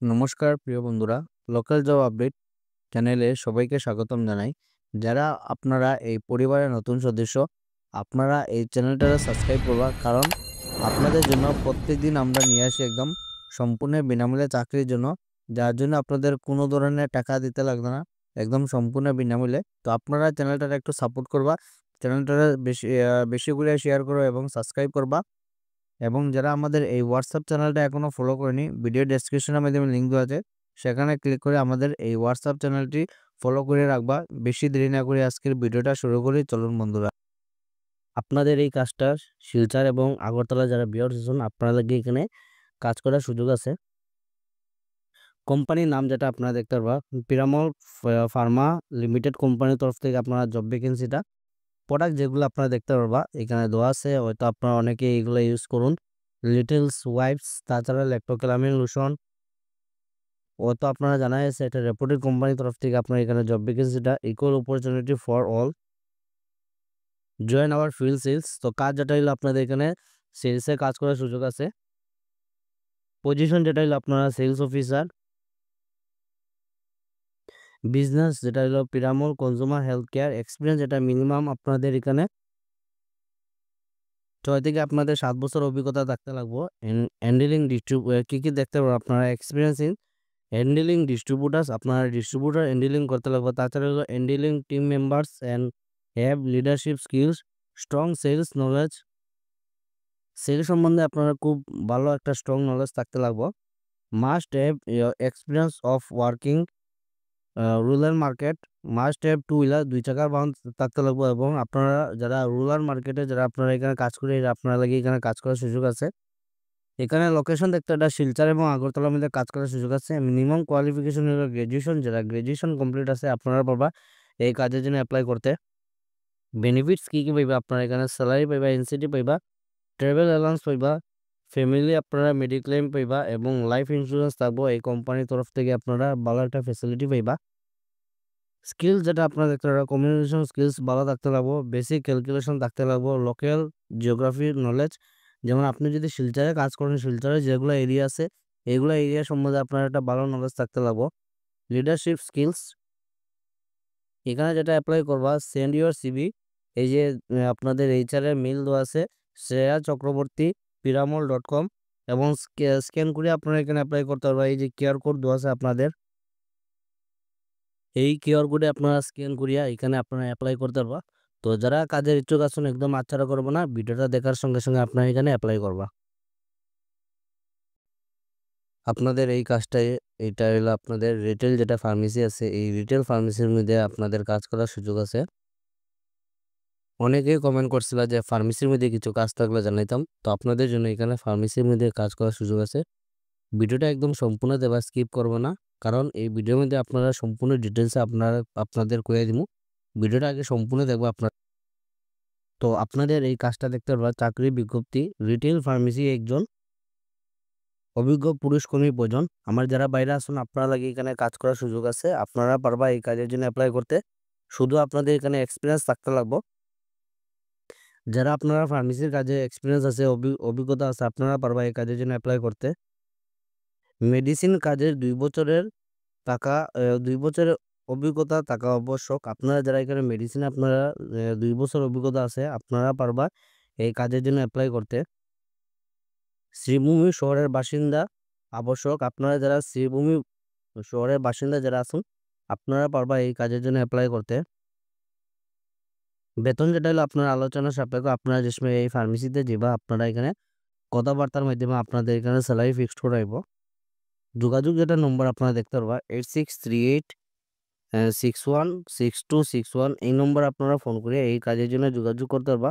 নমস্কার প্রিয় বন্ধুরা, লোকাল জব আপডেট চ্যানেলে সবাইকে স্বাগতম জানাই। যারা আপনারা এই পরিবারের নতুন সদস্য, আপনারা এই চ্যানেলটা সাবস্ক্রাইব করবা, কারণ আপনাদের জন্য প্রত্যেকদিন আমরা নিয়ে আসি একদম সম্পূর্ণ বিনামূল্যে চাকরির জন্য, যার জন্য আপনাদের কোনো ধরনের টাকা দিতে লাগবে না, একদম সম্পূর্ণ বিনামূল্যে। তো আপনারা চ্যানেলটা একটু সাপোর্ট করবা, চ্যানেলটা বেশি বেশি করে শেয়ার করো এবং সাবস্ক্রাইব করবা। এবং যারা আমাদের এই হোয়াটসঅ্যাপ চ্যানেলটা এখনো ফলো করেনি, ভিডিও ডেসক্রিপশনের মাধ্যমে লিঙ্ক দেওয়া আছে, সেখানে ক্লিক করে আমাদের এই হোয়াটসঅ্যাপ চ্যানেলটি ফলো করে রাখবা। বেশি দেরি না করে আজকের ভিডিওটা শুরু করি, চলুন বন্ধুরা। আপনাদের এই কাজটা শিলচর এবং আগরতলা যারা ভিউয়ার্স আছেন, আপনাদেরকে এখানে কাজ করার সুযোগ আছে। কোম্পানির নাম যেটা আপনারা দেখতে পারবা, পিরামল ফার্মা লিমিটেড কোম্পানির তরফ থেকে আপনারা জব ভ্যাকেন্সিটা, প্রোডাক্ট যেগুলো আপনারা দেখতে পারবা এখানে দেওয়া আছে, হয়তো আপনারা অনেকে এইগুলো ইউজ করুন। লিটলস ওয়াইপস, তাছাড়া ল্যাক্টোক্যালামিন লোশন, ও তো আপনারা জানাই আছে এটা রেপুটেড কোম্পানির তরফ থেকে আপনার এখানে জব ভ্যাকেন্সিটা, equal opportunity for all, join our field sales. তো কাজ যেটা হলো আপনাদের এখানে সেলসে কাজ করার সুযোগ আছে। পজিশন যেটা হলো আপনারা সেলস অফিসার, বিজনেস যেটা হলো Piramal consumer health care, experience যেটা মিনিমাম আপনাদের এখানে 6 থেকে আপনাদের 7 বছর অভিজ্ঞতা থাকতে লাগবো। হ্যান্ডেলিং কি কি দেখতে পারবো আপনারা, এক্সপিরিয়েন্স ইন হ্যান্ডেলিং ডিস্ট্রিবিউটার্স, আপনারা ডিস্ট্রিবিউটার হ্যান্ডেলিং করতে লাগবে। তাছাড়া হলো handling team members and have leadership skills, strong sales knowledge, sale সম্বন্ধে আপনারা খুব ভালো একটা স্ট্রং নলেজ থাকতে লাগবে। Must have experience of working rural market, must have two wheeler, 2 চাকার বাহন থাকতে লাগবে। এবং আপনারা যারা রুরাল মার্কেটে যারা আপনারা এখানে কাজ করে, আপনারা লাগে এখানে কাজ করার সুযোগ আছে। এখানে লোকেশন দেখতে এটা শিলচর এবং আগরতলার মধ্যে কাজ করার সুযোগ আছে। মিনিমাম কোয়ালিফিকেশন হলো গ্রাজুয়েশন, যারা গ্রাজুয়েশন কমপ্লিট আছে আপনারা পারবা এই কাজের জন্য অ্যাপ্লাই করতে। বেনিফিটস কি কি পাইবা আপনারা এখানে, স্যালারি পাইবা, এনসিটি পাইবা, ট্রাভেল অ্যালাউন্স পাইবা, ফ্যামিলি আপনারা মেডিক্লেম পাইবা এবং লাইফ ইন্স্যুরেন্স থাকবো এই কোম্পানির তরফ থেকে, আপনারা ভালো একটা ফ্যাসিলিটি পাইবা। স্কিলস যেটা আপনারা দেখতে পারবা, কমিউনিকেশন স্কিলস ভালো থাকতে লাগবো, বেসিক ক্যালকুলেশন থাকতে লাগবো, লোকাল জিওগ্রাফি নলেজ, যেমন আপনি যদি শিলচরে কাজ করেন, শিলচরে যেগুলো এরিয়া আছে এগুলো এরিয়া সম্বন্ধে আপনার একটা ভালো নলেজ থাকতে লাগবো। লিডারশিপ স্কিলস, এখানে যেটা অ্যাপ্লাই করবা, সেন্ড ইউর সিভি, এই যে আপনাদের এইচআর এর মেইল দেওয়া আছে, শ্রেয়া চক্রবর্তী piramol.com, এবং স্ক্যান করে আপনারা এখানে অ্যাপ্লাই করতে পারবা। এই যে কিউআর কোড দেওয়া আছে আপনাদের, এই কিউআর কোডে আপনারা স্ক্যান করিয়া এখানে আপনারা অ্যাপ্লাই করতে পারবা। তো যারা কাজের ইচ্ছুক আছেন একদম আচ্ছাড়া করবো না, ভিডিওটা দেখার সঙ্গে সঙ্গে আপনারা এখানে অ্যাপ্লাই করবা। আপনাদের এই কাজটাই, এটা হলো আপনাদের রিটেল যেটা ফার্মেসি আছে, এই রিটেল ফার্মেসির মধ্যে আপনাদের কাজ করার সুযোগ আছে। অনেকেই কমেন্ট করছিল যে ফার্মেসির মধ্যে কিছু কাজ থাকলে জানাইতাম, তো আপনাদের জন্য এখানে ফার্মেসির মধ্যে কাজ করার সুযোগ আছে। ভিডিওটা একদম সম্পূর্ণ দেবা, স্কিপ করবো না, কারণ এই ভিডিওর মধ্যে আপনারা সম্পূর্ণ ডিটেলসে আপনাদের কয়ে দিব। ভিডিওটা আগে সম্পূর্ণ দেখবো আপনার। তো আপনাদের এই কাজটা দেখতে পারবা, চাকরি বিজ্ঞপ্তি, রিটেল ফার্মেসি একজন অভিজ্ঞ পুরুষ কর্মী প্রয়োজন। আমার যারা বাইরে আসুন আপনারা লাগে এখানে কাজ করার সুযোগ আছে, আপনারা পারবা এই কাজের জন্য অ্যাপ্লাই করতে। শুধু আপনাদের এখানে এক্সপিরিয়েন্স থাকতে লাগবে। যারা আপনারা ফার্মেসির কাজে এক্সপিরিয়েন্স আছে, অভিজ্ঞতা আছে, আপনারা পারবা এই কাজের জন্য অ্যাপ্লাই করতে। মেডিসিন কাজের 2 বছরের টাকা, 2 বছরের অভিজ্ঞতা থাকা আবশ্যক। আপনারা যারা এখানে মেডিসিন আপনারা 2 বছর অভিজ্ঞতা আছে, আপনারা পারবা এই কাজের জন্য অ্যাপ্লাই করতে। শ্রীভূমি শহরের বাসিন্দা আবশ্যক, আপনারা যারা শ্রীভূমি শহরের বাসিন্দা যারা আছেন আপনারা পারবা এই কাজের জন্য অ্যাপ্লাই করতে। বেতন যেটা হলো আপনার আলোচনা সাপেক্ষ, আপনারা যে সময় এই ফার্মেসিতে যাবা আপনারা এখানে কথাবার্তার মাধ্যমে আপনাদের এখানে স্যালারি ফিক্সড করাইব। যোগাযোগ যেটা নম্বর আপনারা দেখতে পারবা, 8638 616261, এই নম্বর আপনারা ফোন করে এই কাজের জন্য যোগাযোগ করতে পারবা।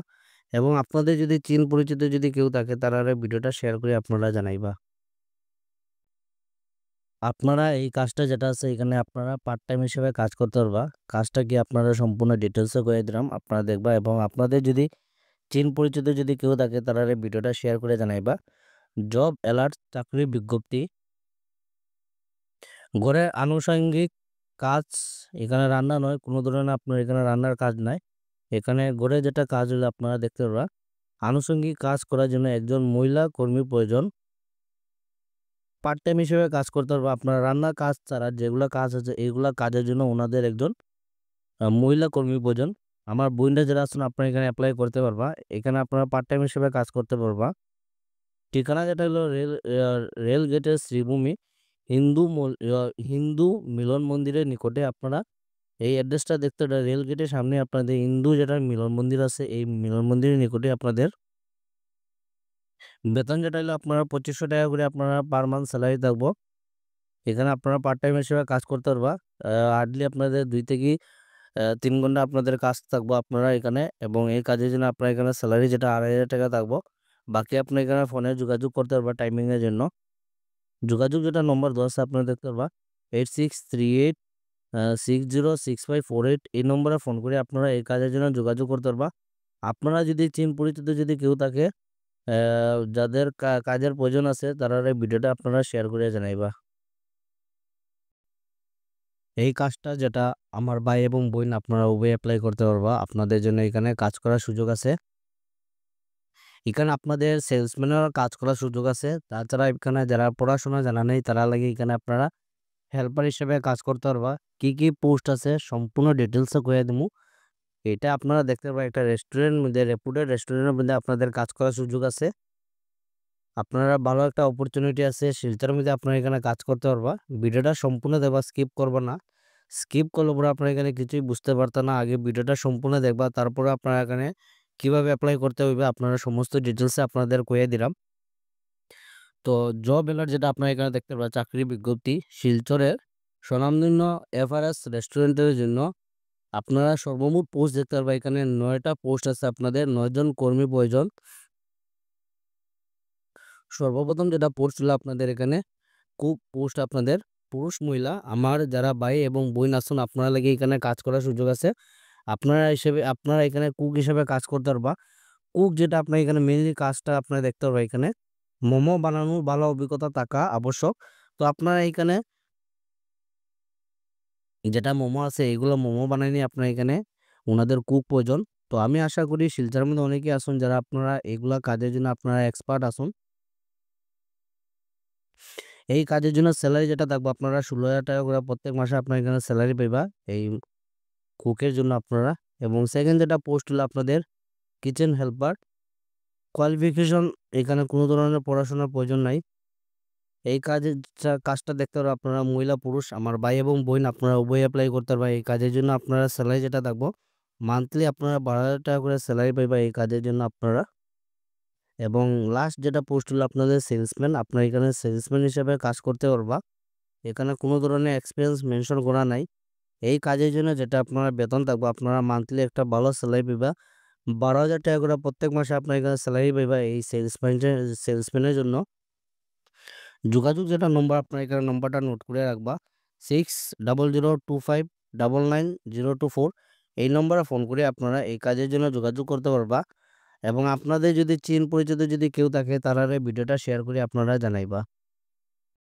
এবং আপনাদের যদি চিন পরিচিত যদি কেউ থাকে তারা ভিডিওটা শেয়ার করে আপনারা জানাইবা। আপনারা এই কাজটা যেটা আছে এখানে আপনারা পার্ট টাইম হিসেবে কাজ করতে পারবা। কাজটা কি আপনারা সম্পূর্ণ ডিটেলসে করে দিলাম, আপনারা দেখবা। এবং আপনাদের যদি চিন পরিচিত যদি কেউ থাকে তারা ভিডিওটা শেয়ার করে জানাইবা। জব অ্যালার্ট, চাকরি বিজ্ঞপ্তি, ঘরের আনুষঙ্গিক কাজ, এখানে রান্না নয়, কোনো ধরনের আপনার এখানে রান্নার কাজ নাই। এখানে ঘরে যেটা কাজ হলো আপনারা দেখতে পারবা, আনুষঙ্গিক কাজ করার জন্য একজন মহিলা কর্মী প্রয়োজন। পার্ট টাইম হিসেবে কাজ করতে পারবা। আপনার রান্নার কাজ ছাড়া যেগুলা কাজ আছে এগুলা কাজের জন্য ওনাদের একজন মহিলা কর্মী প্রয়োজন। আমার বোনরা যারা আছেন আপনারা এখানে এপ্লাই করতে পারবা। এখানে আপনারা পার্ট টাইম হিসেবে কাজ করতে পারবা। ঠিকানা যেটা হলো রেল গেটের শ্রীভূমি হিন্দু মিলন মন্দিরের নিকটে আপনারা এই অ্যাড্রেসটা দেখতে রেল গেটের সামনে আপনাদের হিন্দু যেটা মিলন মন্দির আছে এই মিলন মন্দিরের নিকটে আপনাদের বেতন যেটা হলো আপনারা 2500 টাকা করে আপনারা পার মান্থ স্যালারি থাকবো। এখানে আপনারা পার্ট টাইম হিসেবে কাজ করতে পারবা। হার্ডলি আপনাদের 2 থেকে 3 ঘন্টা আপনাদের কাজ থাকবো আপনারা এখানে, এবং এই কাজের জন্য আপনার এখানে স্যালারি যেটা 2500 টাকা থাকবো। বাকি আপনি এখানে ফোনে যোগাযোগ করতে পারবা টাইমিং এর জন্য। যোগাযোগ যেটা নম্বর দেওয়া আছে আপনারা দেখতে পারবা 8638 606548 এই নম্বরে ফোন করে আপনারা এই কাজের জন্য যোগাযোগ করতে পারবা। আপনারা যদি চিন পরিচিত যদি কেউ থাকে যাদের কাজের প্রয়োজন আছে তারা এই ভিডিওটা আপনারা শেয়ার করে জানাইবা। এই কাজটা যেটা আমার ভাই এবং বোন আপনারা উভয় অ্যাপ্লাই করতে পারবা। আপনাদের জন্য এখানে কাজ করার সুযোগ আছে। এখানে আপনাদের সেলসম্যানের কাজ করার সুযোগ আছে। তাছাড়া এখানে যারা পড়াশোনা জানা নেই তারা লাগে এখানে আপনারা হেল্পার হিসেবে কাজ করতে পারবা। কি কি পোস্ট আছে সম্পূর্ণ ডিটেলসে কইয়া দিমু। এটা আপনারা দেখতে পারবা একটা রেস্টুরেন্ট মধ্যে রেপুটেড রেস্টুরেন্টের মধ্যে আপনাদের কাজ করার সুযোগ আছে। আপনারা ভালো একটা অপরচুনিটি আছে শিলচরের মধ্যে আপনারা এখানে কাজ করতে পারবা। ভিডিওটা সম্পূর্ণ দেখবা, স্কিপ করবা না। স্কিপ করলে পরে আপনারা এখানে কিছুই বুঝতে পারতা না। আগে ভিডিওটা সম্পূর্ণ দেখবা, তারপরে আপনারা এখানে কিভাবে অ্যাপ্লাই করতে হইবে আপনারা সমস্ত ডিটেলসে আপনাদের কইয়া দিলাম। তো জব এলার্ট যেটা আপনারা এখানে দেখতে পারবা চাকরি বিজ্ঞপ্তি শিলচরের স্বনামধন্য এফআরএস রেস্টুরেন্টের জন্য আপনারা সর্বমোট পোস্ট দেখতে পারবা। এখানে 9টা পোস্ট আছে, আপনাদের 9 জন কর্মী প্রয়োজন। সর্বপ্রথম যেটা পোস্ট হলো আপনাদের এখানে কুক পোস্ট, আপনাদের পুরুষ মহিলা আমার যারা ভাই এবং বোন আছেন আপনারা লাগে এখানে কাজ করার সুযোগ আছে। আপনারা এখানে কুক হিসেবে কাজ করতে পারবা। কুক যেটা আপনার এখানে মেইনলি কাজটা আপনারা দেখতে পারবা এখানে মোমো বানানোর ভালো অভিজ্ঞতা থাকা আবশ্যক। তো আপনারা এখানে যেটা মোমো আছে এগুলো মোমো বানাই নিয়ে আপনার এখানে ওনাদের কুক প্রয়োজন। তো আমি আশা করি শিলচরের মধ্যে অনেকেই আসুন যারা আপনারা এগুলা কাজের জন্য আপনারা এক্সপার্ট আসুন। এই কাজের জন্য স্যালারি যেটা থাকবে আপনারা 16,000 টাকা করে প্রত্যেক মাসে আপনার এখানে স্যালারি পাইবা এই কুকের জন্য আপনারা। এবং সেকেন্ড যেটা পোস্ট হলো আপনাদের কিচেন হেল্পার। কোয়ালিফিকেশন এখানে কোনো ধরনের পড়াশোনার প্রয়োজন নাই। এই কাজটা দেখতে পারো আপনারা মহিলা পুরুষ আমার ভাই এবং বোন আপনারা উভয় অ্যাপ্লাই করতে পারবা। এই কাজের জন্য আপনারা স্যালারি যেটা থাকবো মান্থলি আপনারা 12,000 টাকা করে স্যালারি পাইবা এই কাজের জন্য আপনারা। এবং লাস্ট যেটা পোস্ট হলো আপনাদের সেলসম্যান, আপনারা এখানে সেলসম্যান হিসেবে কাজ করতে পারবা। এখানে কোনো ধরনের এক্সপিরিয়েন্স মেনশন করা নাই। এই কাজের জন্য যেটা আপনারা বেতন থাকবে আপনারা মান্থলি একটা ভালো স্যালারি পাইবা। 12,000 টাকা করে প্রত্যেক মাসে আপনার এখানে স্যালারি পাইবা এই সেলসম্যানের জন্য। যোগাযোগ যেটা নম্বর আপনার এখানে নম্বরটা নোট করে রাখবা 600025999024। এই নম্বরে ফোন করে আপনারা এই কাজের জন্য যোগাযোগ করতে পারবা। এবং আপনাদের যদি চিন পরিচিত যদি কেউ থাকে তারা ভিডিওটা শেয়ার করে আপনারা জানাইবা।